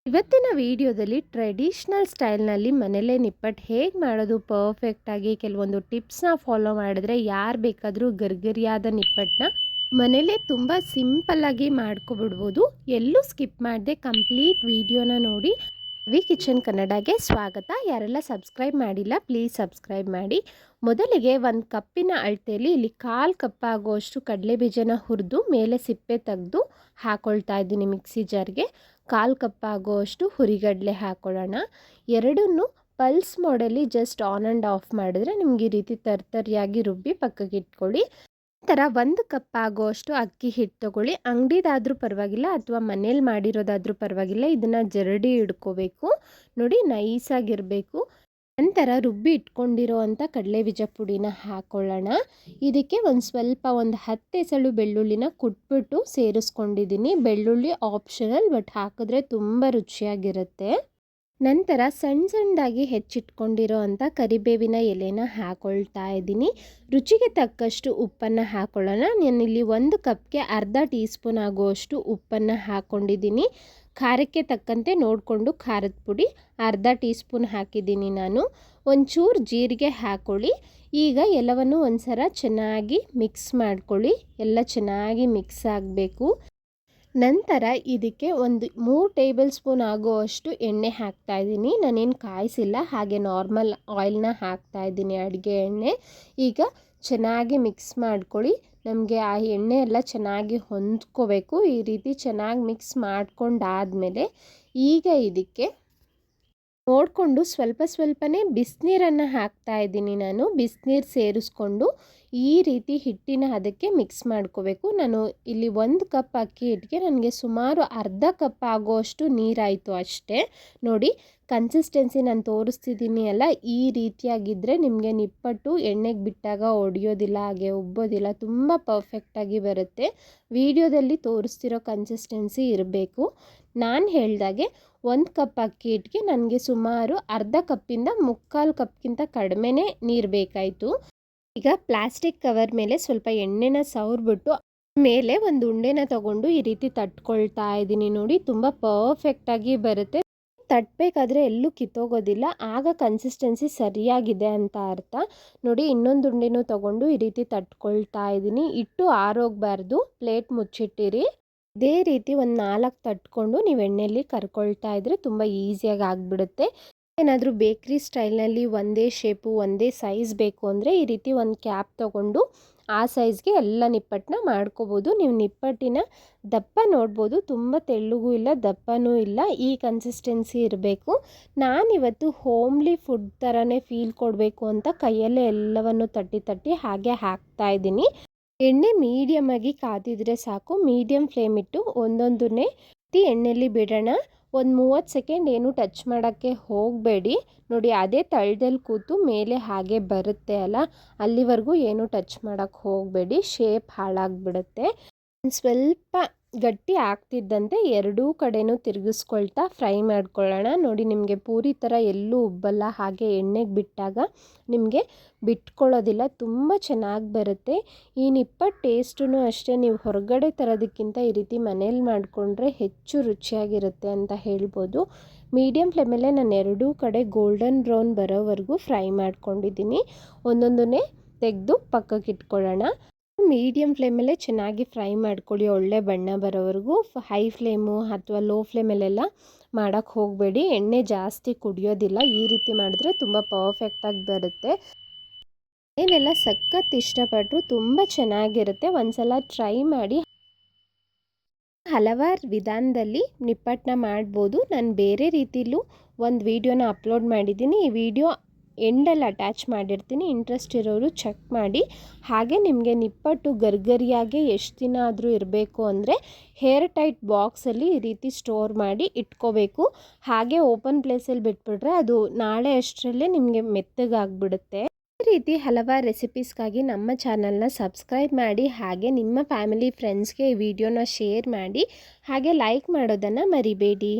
ಇವತ್ತಿನ ವಿಡಿಯೋದಲ್ಲಿ ಟ್ರೆಡಿಷ್ನಲ್ ಸ್ಟೈಲ್ನಲ್ಲಿ ಮನೇಲೇ ನಿಪ್ಪಟ್ಟು ಹೇಗೆ ಮಾಡೋದು ಪರ್ಫೆಕ್ಟಾಗಿ ಕೆಲವೊಂದು ಟಿಪ್ಸ್ನ ಫಾಲೋ ಮಾಡಿದ್ರೆ ಯಾರು ಬೇಕಾದರೂ ಗರ್ಗರಿಯಾದ ನಿಪ್ಪಟ್ಟನ್ನ ಮನೇಲೇ ತುಂಬ ಸಿಂಪಲ್ಲಾಗಿ ಮಾಡ್ಕೊಬಿಡ್ಬೋದು. ಎಲ್ಲೂ ಸ್ಕಿಪ್ ಮಾಡದೆ ಕಂಪ್ಲೀಟ್ ವಿಡಿಯೋನ ನೋಡಿ. ವಿ ಕಿಚನ್ ಕನ್ನಡಗೆ ಸ್ವಾಗತ. ಯಾರೆಲ್ಲ ಸಬ್ಸ್ಕ್ರೈಬ್ ಮಾಡಿಲ್ಲ ಪ್ಲೀಸ್ ಸಬ್ಸ್ಕ್ರೈಬ್ ಮಾಡಿ. ಮೊದಲಿಗೆ ಒಂದು ಕಪ್ಪಿನ ಅಳತೆಯಲ್ಲಿ ಇಲ್ಲಿ 1/4 ಕಪ್ ಆಗುವಷ್ಟು ಕಡಲೆ ಬೀಜನ ಹುರಿದು ಮೇಲೆ ಸಿಪ್ಪೆ ತೆಗೆದು ಹಾಕೊಳ್ತಾ ಇದ್ದೀನಿ ಮಿಕ್ಸಿ ಜಾರ್ಗೆ. 1/4 ಕಪ್ ಆಗುವಷ್ಟು ಹುರಿಗಡಲೆ ಹಾಕೊಳ್ಳೋಣ. ಎರಡನ್ನೂ ಪಲ್ಸ್ ಮೋಡಲ್ಲಿ ಜಸ್ಟ್ ಆನ್ ಆ್ಯಂಡ್ ಆಫ್ ಮಾಡಿದ್ರೆ ನಿಮ್ಗೆ ಈ ರೀತಿ ತರ್ತರಿಯಾಗಿ ರುಬ್ಬಿ ಪಕ್ಕಕ್ಕೆ ಇಟ್ಕೊಳ್ಳಿ. ನಂತರ 1 ಕಪ್ ಆಗುವಷ್ಟು ಅಕ್ಕಿ ಹಿಟ್ಟು ತೊಗೊಳ್ಳಿ. ಅಂಗಡಿದಾದರೂ ಪರವಾಗಿಲ್ಲ ಅಥವಾ ಮನೇಲಿ ಮಾಡಿರೋದಾದರೂ ಪರವಾಗಿಲ್ಲ. ಇದನ್ನು ಜರಡಿ ಹಿಡ್ಕೋಬೇಕು ನೋಡಿ, ನೈಸಾಗಿರಬೇಕು. ನಂತರ ರುಬ್ಬಿ ಇಟ್ಕೊಂಡಿರೋ ಅಂಥ ಕಡಲೆಬೀಜ ಪುಡಿನ ಹಾಕೊಳ್ಳೋಣ. ಇದಕ್ಕೆ ಒಂದು 10 ಎಸಳು ಬೆಳ್ಳುಳ್ಳಿನ ಕುಟ್ಬಿಟ್ಟು ಸೇರಿಸ್ಕೊಂಡಿದ್ದೀನಿ. ಬೆಳ್ಳುಳ್ಳಿ ಆಪ್ಷನಲ್, ಬಟ್ ಹಾಕಿದ್ರೆ ತುಂಬ ರುಚಿಯಾಗಿರುತ್ತೆ. ನಂತರ ಸಣ್ಣದಾಗಿ ಹೆಚ್ಚಿಟ್ಕೊಂಡಿರೋ ಅಂಥ ಕರಿಬೇವಿನ ಎಲೆನ ಹಾಕೊಳ್ತಾ ಇದ್ದೀನಿ. ರುಚಿಗೆ ತಕ್ಕಷ್ಟು ಉಪ್ಪನ್ನು ಹಾಕೊಳ್ಳೋಣ. ನಾನಿಲ್ಲಿ 1 ಕಪ್ಗೆ ಅರ್ಧ ಟೀ ಸ್ಪೂನ್ ಆಗುವಷ್ಟು ಉಪ್ಪನ್ನು ಹಾಕ್ಕೊಂಡಿದ್ದೀನಿ. ಖಾರಕ್ಕೆ ತಕ್ಕಂತೆ ನೋಡಿಕೊಂಡು ಖಾರದ ಪುಡಿ ಅರ್ಧ ಟೀ ಸ್ಪೂನ್ ಹಾಕಿದ್ದೀನಿ ನಾನು. ಒಂಚೂರು ಜೀರಿಗೆ ಹಾಕ್ಕೊಳ್ಳಿ. ಈಗ ಎಲ್ಲವನ್ನು ಒಂದ್ಸಲ ಚೆನ್ನಾಗಿ ಮಿಕ್ಸ್ ಮಾಡ್ಕೊಳ್ಳಿ. ಎಲ್ಲ ಚೆನ್ನಾಗಿ ಮಿಕ್ಸ್ ಆಗಬೇಕು. ನಂತರ ಇದಕ್ಕೆ 3 ಟೇಬಲ್ ಸ್ಪೂನ್ ಆಗುವಷ್ಟು ಎಣ್ಣೆ ಹಾಕ್ತಾ ಇದ್ದೀನಿ. ನಾನೇನು ಕಾಯಿಸಿಲ್ಲ, ಹಾಗೆ ನಾರ್ಮಲ್ ಆಯಿಲ್ನ ಹಾಕ್ತಾ ಇದ್ದೀನಿ, ಅಡುಗೆ ಎಣ್ಣೆ. ಈಗ ಚೆನ್ನಾಗಿ ಮಿಕ್ಸ್ ಮಾಡ್ಕೊಳ್ಳಿ. ನಮಗೆ ಆ ಎಣ್ಣೆ ಎಲ್ಲ ಚೆನ್ನಾಗಿ ಹೊಂದ್ಕೋಬೇಕು. ಈ ರೀತಿ ಚೆನ್ನಾಗಿ ಮಿಕ್ಸ್ ಮಾಡ್ಕೊಂಡಾದಮೇಲೆ ಈಗ ಇದಕ್ಕೆ ನೋಡಿಕೊಂಡು ಸ್ವಲ್ಪನೇ ಬಿಸಿನೀರನ್ನು ಹಾಕ್ತಾ ಇದ್ದೀನಿ ನಾನು. ಬಿಸಿನೀರು ಸೇರಿಸ್ಕೊಂಡು ಈ ರೀತಿ ಹಿಟ್ಟಿನ ಅದಕ್ಕೆ ಮಿಕ್ಸ್ ಮಾಡ್ಕೋಬೇಕು. ನಾನು ಇಲ್ಲಿ 1 ಕಪ್ ಅಕ್ಕಿ ಹಿಟ್ಟಿಗೆ ನನಗೆ ಸುಮಾರು ಅರ್ಧ ಕಪ್ ಆಗೋಷ್ಟು ನೀರಾಯಿತು ಅಷ್ಟೇ. ನೋಡಿ ಕನ್ಸಿಸ್ಟೆನ್ಸಿ ನಾನು ತೋರಿಸ್ತಿದ್ದೀನಿ ಅಲ್ಲ, ಈ ರೀತಿಯಾಗಿದ್ದರೆ ನಿಮಗೆ ನಿಪ್ಪಟ್ಟು ಎಣ್ಣೆಗೆ ಬಿಟ್ಟಾಗ ಒಡೆಯೋದಿಲ್ಲ, ಹಾಗೆ ಉಬ್ಬೋದಿಲ್ಲ, ತುಂಬ ಪರ್ಫೆಕ್ಟಾಗಿ ಬರುತ್ತೆ. ವಿಡಿಯೋದಲ್ಲಿ ತೋರಿಸ್ತಿರೋ ಕನ್ಸಿಸ್ಟೆನ್ಸಿ ಇರಬೇಕು. ನಾನು ಹೇಳ್ದಾಗೆ 1 ಕಪ್ ಅಕ್ಕಿ ಹಿಟ್ಟಿಗೆ ನನಗೆ ಸುಮಾರು ಅರ್ಧ ಕಪ್ಪಿಂದ 3/4 ಕಪ್ಗಿಂತ ಕಡಿಮೆನೇ ನೀರು ಬೇಕಾಯಿತು. ಈಗ ಪ್ಲಾಸ್ಟಿಕ್ ಕವರ್ ಮೇಲೆ ಸ್ವಲ್ಪ ಎಣ್ಣೆನ ಸವರ್ಬಿಟ್ಟು ಮೇಲೆ ಒಂದು ಉಂಡೆನ ತಗೊಂಡು ಈ ರೀತಿ ತಟ್ಕೊಳ್ತಾ ಇದ್ದೀನಿ. ನೋಡಿ ತುಂಬ ಪರ್ಫೆಕ್ಟಾಗಿ ಬರುತ್ತೆ. ತಟ್ಟಬೇಕಾದ್ರೆ ಎಲ್ಲೂ ಕಿತ್ತೋಗೋದಿಲ್ಲ, ಆಗ ಕನ್ಸಿಸ್ಟೆನ್ಸಿ ಸರಿಯಾಗಿದೆ ಅಂತ ಅರ್ಥ. ನೋಡಿ ಇನ್ನೊಂದು ಉಂಡೆನೂ ತಗೊಂಡು ಈ ರೀತಿ ತಟ್ಕೊಳ್ತಾ ಇದ್ದೀನಿ. ಇಟ್ಟು ಆರೋಗಬಾರ್ದು, ಪ್ಲೇಟ್ ಮುಚ್ಚಿಟ್ಟಿರಿ. ಇದೇ ರೀತಿ ಒಂದು 4 ತಟ್ಕೊಂಡು ನೀವು ಎಣ್ಣೆಯಲ್ಲಿ ಕರ್ಕೊಳ್ತಾ ಇದ್ರೆ ತುಂಬ ಈಸಿಯಾಗಿ ಆಗಿಬಿಡುತ್ತೆ. ಏನಾದರೂ ಬೇಕ್ರಿ ಸ್ಟೈಲ್ನಲ್ಲಿ ಒಂದೇ ಶೇಪು ಒಂದೇ ಸೈಜ್ ಬೇಕು ಅಂದರೆ ಈ ರೀತಿ ಒಂದು ಕ್ಯಾಪ್ ತೊಗೊಂಡು ಆ ಸೈಜ್ಗೆ ಎಲ್ಲ ನಿಪ್ಪಟ್ಟನ್ನ ಮಾಡ್ಕೋಬೋದು. ನೀವು ನಿಪ್ಪಟ್ಟಿನ ದಪ್ಪ ನೋಡ್ಬೋದು, ತುಂಬ ತೆಳ್ಳಗೂ ಇಲ್ಲ ದಪ್ಪನೂ ಇಲ್ಲ, ಈ ಕನ್ಸಿಸ್ಟೆನ್ಸಿ ಇರಬೇಕು. ನಾನಿವತ್ತು ಹೋಮ್ಲಿ ಫುಡ್ ಥರನೇ ಫೀಲ್ ಕೊಡಬೇಕು ಅಂತ ಕೈಯಲ್ಲೇ ಎಲ್ಲವನ್ನು ತಟ್ಟಿ ಹಾಗೆ ಹಾಕ್ತಾ ಇದ್ದೀನಿ. ಎಣ್ಣೆ ಮೀಡಿಯಮ್ ಆಗಿ ಕಾದಿದ್ರೆ ಸಾಕು. ಮೀಡಿಯಮ್ ಫ್ಲೇಮ್ ಇಟ್ಟು ಒಂದೊಂದನ್ನೇ ಎಣ್ಣೆಯಲ್ಲಿ ಬಿಡೋಣ. ಒಂದು 30 ಸೆಕೆಂಡ್ ಏನು ಟಚ್ ಮಾಡೋಕ್ಕೆ ಹೋಗಬೇಡಿ. ನೋಡಿ ಅದೇ ತಳದಲ್ಲಿ ಕೂತು ಮೇಲೆ ಹಾಗೆ ಬರುತ್ತೆ ಅಲ್ಲ, ಅಲ್ಲಿವರೆಗೂ ಏನು ಟಚ್ ಮಾಡೋಕ್ಕೆ ಹೋಗಬೇಡಿ, ಶೇಪ್ ಹಾಳಾಗಿಬಿಡುತ್ತೆ. ಸ್ವಲ್ಪ ಗಟ್ಟಿ ಆಗ್ತಿದ್ದಂತೆ ಎರಡೂ ಕಡೆನೂ ತಿರುಗಿಸ್ಕೊಳ್ತಾ ಫ್ರೈ ಮಾಡ್ಕೊಳ್ಳೋಣ. ನೋಡಿ ನಿಮಗೆ ಪೂರಿ ಥರ ಎಲ್ಲೂ ಉಬ್ಬಲ್ಲ, ಹಾಗೆ ಎಣ್ಣೆಗೆ ಬಿಟ್ಟಾಗ ನಿಮಗೆ ಬಿಟ್ಕೊಳ್ಳೋದಿಲ್ಲ, ತುಂಬ ಚೆನ್ನಾಗಿ ಬರುತ್ತೆ. ಈ ನಿಪ್ಪಟ್ಟು ಟೇಸ್ಟೂ ಅಷ್ಟೇ, ನೀವು ಹೊರಗಡೆ ತರೋದಕ್ಕಿಂತ ಈ ರೀತಿ ಮನೇಲಿ ಮಾಡಿಕೊಂಡ್ರೆ ಹೆಚ್ಚು ರುಚಿಯಾಗಿರುತ್ತೆ ಅಂತ ಹೇಳ್ಬೋದು. ಮೀಡಿಯಮ್ ಫ್ಲೇಮಲ್ಲೇ ನಾನು ಎರಡೂ ಕಡೆ ಗೋಲ್ಡನ್ ಬ್ರೌನ್ ಬರೋವರೆಗೂ ಫ್ರೈ ಮಾಡ್ಕೊಂಡಿದ್ದೀನಿ. ಒಂದೊಂದನ್ನೇ ತೆಗೆದು ಪಕ್ಕಕ್ಕೆ ಇಟ್ಕೊಳ್ಳೋಣ. ಮೀಡಿಯಮ್ ಫ್ಲೇಮಲ್ಲೇ ಚೆನ್ನಾಗಿ ಫ್ರೈ ಮಾಡ್ಕೊಳ್ಳಿ, ಒಳ್ಳೆ ಬಣ್ಣ ಬರೋವರೆಗೂ. ಹೈ ಫ್ಲೇಮು ಅಥವಾ ಲೋ ಫ್ಲೇಮಲ್ಲೆಲ್ಲ ಮಾಡೋಕ್ಕೆ ಹೋಗಬೇಡಿ, ಎಣ್ಣೆ ಜಾಸ್ತಿ ಕುಡಿಯೋದಿಲ್ಲ. ಈ ರೀತಿ ಮಾಡಿದ್ರೆ ತುಂಬ ಪರ್ಫೆಕ್ಟಾಗಿ ಬರುತ್ತೆ. ಏನೆಲ್ಲ ಸಖತ್ ಇಷ್ಟಪಟ್ಟರು, ತುಂಬ ಚೆನ್ನಾಗಿರುತ್ತೆ. ಒಂದ್ಸಲ ಟ್ರೈ ಮಾಡಿ. ಹಲವಾರು ವಿಧಾನದಲ್ಲಿ ನಿಪ್ಪಟ್ಟನ್ನ ಮಾಡ್ಬೋದು. ನಾನು ಬೇರೆ ರೀತಿಲೂ ಒಂದು ವಿಡಿಯೋನ ಅಪ್ಲೋಡ್ ಮಾಡಿದ್ದೀನಿ. ಈ ವಿಡಿಯೋ ಎಂಡಲ್ಲಿ ಅಟ್ಯಾಚ್ ಮಾಡಿರ್ತೀನಿ, ಇಂಟ್ರೆಸ್ಟ್ ಇರೋರು ಚೆಕ್ ಮಾಡಿ. ಹಾಗೆ ನಿಮಗೆ ನಿಪ್ಪಟ್ಟು ಗರ್ಗರಿಯಾಗೆ ಎಷ್ಟು ದಿನ ಆದರೂ ಇರಬೇಕು ಅಂದರೆ ಹೇರ್ ಟೈಟ್ ಬಾಕ್ಸಲ್ಲಿ ಈ ರೀತಿ ಸ್ಟೋರ್ ಮಾಡಿ ಇಟ್ಕೋಬೇಕು. ಹಾಗೆ ಓಪನ್ ಪ್ಲೇಸಲ್ಲಿ ಬಿಟ್ಬಿಟ್ರೆ ಅದು ನಾಳೆ ಅಷ್ಟರಲ್ಲೇ ನಿಮಗೆ ಮೆತ್ತಗಾಗ್ಬಿಡುತ್ತೆ. ಈ ರೀತಿ ಹಲವಾರು ರೆಸಿಪೀಸ್ಗಾಗಿ ನಮ್ಮ ಚಾನಲ್ನ ಸಬ್ಸ್ಕ್ರೈಬ್ ಮಾಡಿ. ಹಾಗೆ ನಿಮ್ಮ ಫ್ಯಾಮಿಲಿ ಫ್ರೆಂಡ್ಸ್ಗೆ ಈ ವಿಡಿಯೋನ ಶೇರ್ ಮಾಡಿ. ಹಾಗೆ ಲೈಕ್ ಮಾಡೋದನ್ನು ಮರಿಬೇಡಿ.